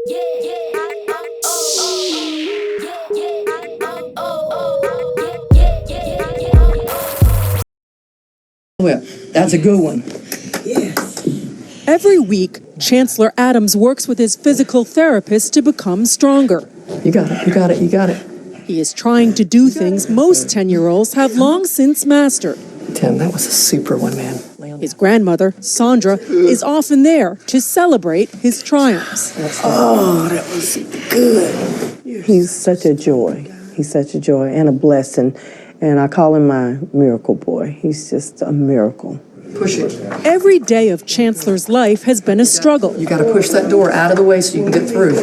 Well, that's a good one. Every week, Chancellor Adams works with his physical therapist to become stronger. You got it, you got it, you got it. He is trying to do things most 10-year-olds have long since mastered. Tim, that was a super one, man. His grandmother, Sandra, is often there to celebrate his triumphs. Oh, that was good. He's such a joy. He's such a joy and a blessing. And I call him my miracle boy. He's just a miracle. Push it. Every day of Chancellor's life has been a struggle. You got to push that door out of the way so you can get through.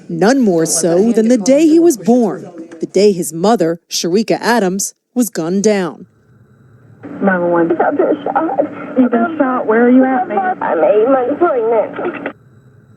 None more so than the day he was born, the day his mother, Sharika Adams, was gunned down. 911. I've been shot. You've been shot? Where are you at, mate? I'm 8 months pregnant.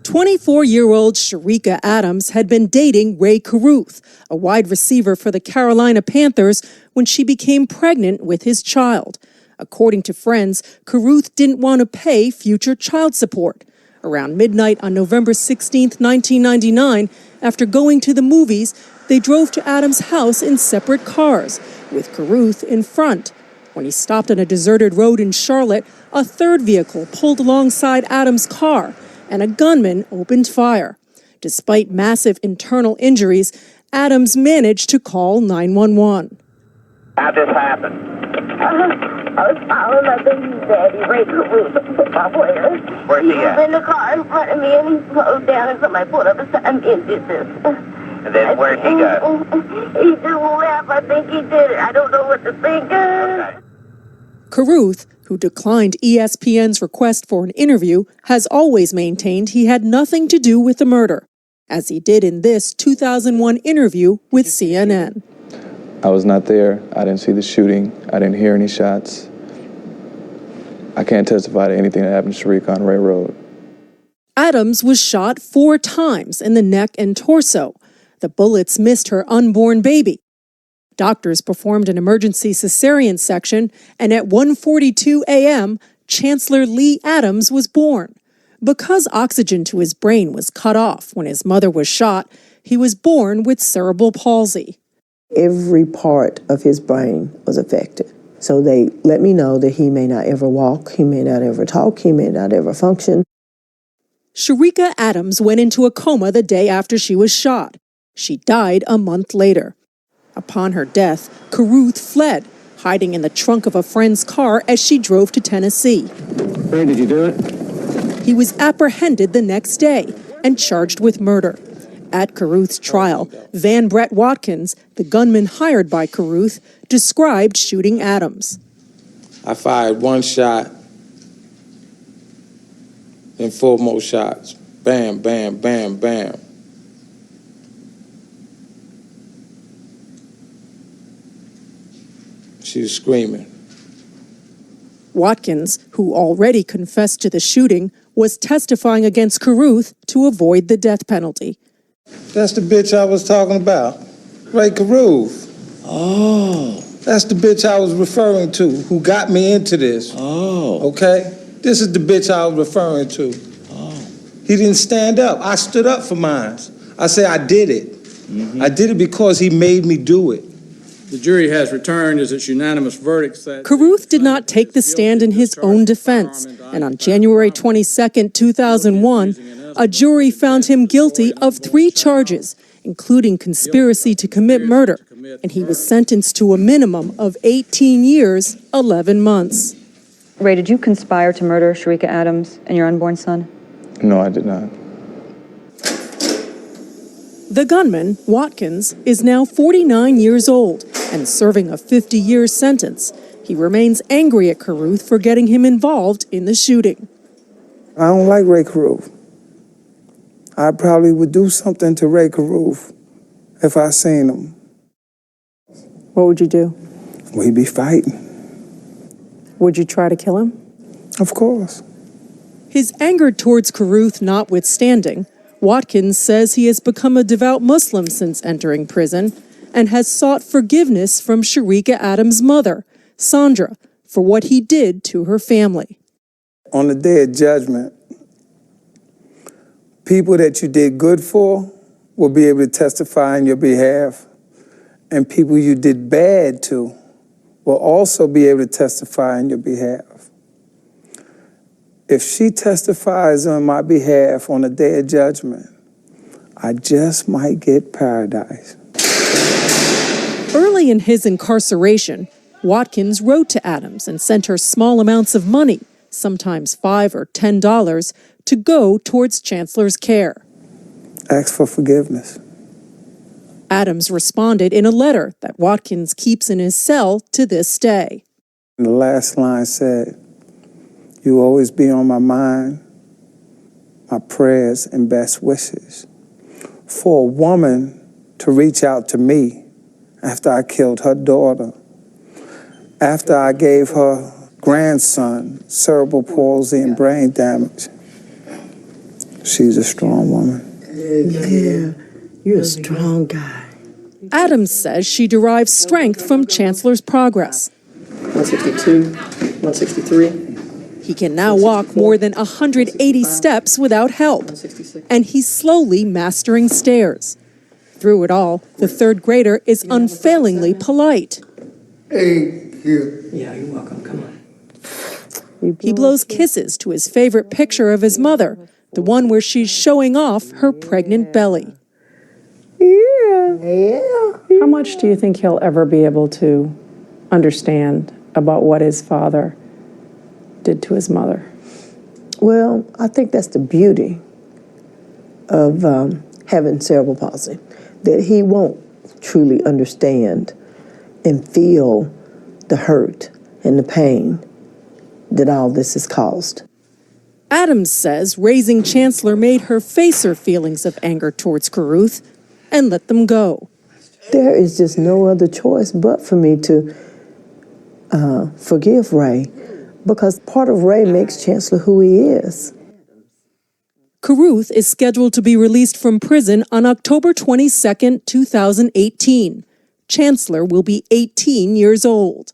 24-year-old Sharika Adams had been dating Ray Carruth, a wide receiver for the Carolina Panthers, when she became pregnant with his child. According to friends, Carruth didn't want to pay future child support. Around midnight on November 16, 1999, after going to the movies, they drove to Adams' house in separate cars, with Carruth in front. When he stopped on a deserted road in Charlotte, a third vehicle pulled alongside Adams' car, and a gunman opened fire. Despite massive internal injuries, Adams managed to call 911. How this happened? I was following my baby's daddy, Ray Carruth, a football player. Where's he at? was in the car in front of me, and he slowed down, and somebody pulled up beside me and did this. And then where'd he go? He just left. I think he did it. I don't know what to think of. Okay. Carruth, who declined ESPN's request for an interview, has always maintained he had nothing to do with the murder, as he did in this 2001 interview with CNN. I was not there. I didn't see the shooting. I didn't hear any shots. I can't testify to anything that happened to Sharika on Ray Road. Adams was shot 4 times in the neck and torso. The bullets missed her unborn baby. Doctors performed an emergency cesarean section, and at 1:42 a.m., Chancellor Lee Adams was born. Because oxygen to his brain was cut off when his mother was shot, he was born with cerebral palsy. Every part of his brain was affected. So they let me know that he may not ever walk, he may not ever talk, he may not ever function. Sharika Adams went into a coma the day after she was shot. She died a month later. Upon her death, Carruth fled, hiding in the trunk of a friend's car as she drove to Tennessee. Ray, did you do it? He was apprehended the next day and charged with murder. At Carruth's trial, Van Brett Watkins, the gunman hired by Carruth, described shooting Adams. I fired one shot, then 4 more shots. Bam, bam, bam, bam. She was screaming. Watkins, who already confessed to the shooting, was testifying against Carruth to avoid the death penalty. That's the bitch I was talking about, Ray Carruth. Oh. That's the bitch I was referring to, who got me into this. Oh. Okay? This is the bitch I was referring to. Oh. He didn't stand up. I stood up for mine. I said I did it. Mm-hmm. I did it because he made me do it. The jury has returned as its unanimous verdict that Carruth did not take the stand in his own defense, and on January 22, 2001, a jury found him guilty of 3 charges, including conspiracy to commit murder, and he was sentenced to a minimum of 18 years, 11 months. Ray, did you conspire to murder Sharika Adams and your unborn son? No, I did not. The gunman, Watkins, is now 49 years old and serving a 50-year sentence. He remains angry at Carruth for getting him involved in the shooting. I don't like Ray Carruth. I probably would do something to Ray Carruth if I seen him. What would you do? We'd be fighting. Would you try to kill him? Of course. His anger towards Carruth notwithstanding, Watkins says he has become a devout Muslim since entering prison and has sought forgiveness from Sharika Adams' mother, Sandra, for what he did to her family. On the day of judgment, People that you did good for will be able to testify on your behalf, and people you did bad to will also be able to testify on your behalf. If she testifies on my behalf on the day of judgment, I just might get paradise. Early in his incarceration, Watkins wrote to Adams and sent her small amounts of money, sometimes $5 or $10, to go towards Chancellor's care. Ask for forgiveness. Adams responded in a letter that Watkins keeps in his cell to this day. And the last line said, "You always be on my mind, my prayers and best wishes." For a woman to reach out to me after I killed her daughter, after I gave her grandson cerebral palsy and brain damage, she's a strong woman. Yeah, you're a strong guy. Adams says she derives strength from Chancellor's progress. 162, 163. He can now walk more than 180 steps without help, and he's slowly mastering stairs. Through it all, the third grader is unfailingly polite. Thank you. Yeah, you're welcome. Come on. He blows kisses to his favorite picture of his mother, the one where she's showing off her pregnant belly. Yeah. How much do you think he'll ever be able to understand about what his father did to his mother? Well, I think that's the beauty of having cerebral palsy, that he won't truly understand and feel the hurt and the pain that all this has caused. Adams says raising Chancellor made her face her feelings of anger towards Carruth and let them go. There is just no other choice but for me to forgive Ray, because part of Ray makes Chancellor who he is. Carruth is scheduled to be released from prison on October 22, 2018. Chancellor will be 18 years old.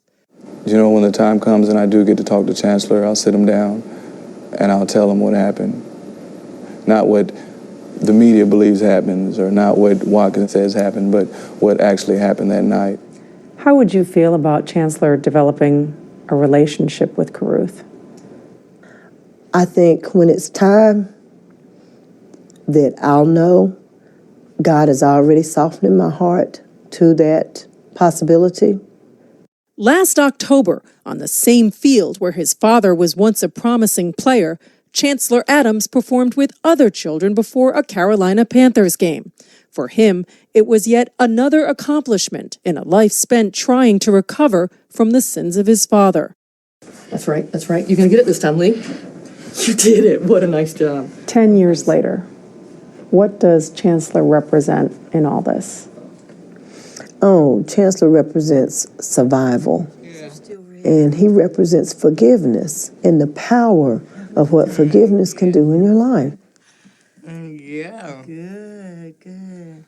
You know, when the time comes and I do get to talk to Chancellor, I'll sit him down and I'll tell him what happened. Not what the media believes happens or not what Watkins says happened, but what actually happened that night. How would you feel about Chancellor developing a relationship with Carruth? I think when it's time that I'll know, God has already softened my heart to that possibility. Last October, on the same field where his father was once a promising player, Chancellor Adams performed with other children before a Carolina Panthers game. For him, it was yet another accomplishment in a life spent trying to recover from the sins of his father. That's right, that's right. You're going to get it this time, Lee. You did it. What a nice job. 10 years later, what does Chancellor represent in all this? Oh, Chancellor represents survival. And he represents forgiveness and the power of what forgiveness can do in your life. Yeah. Good, good.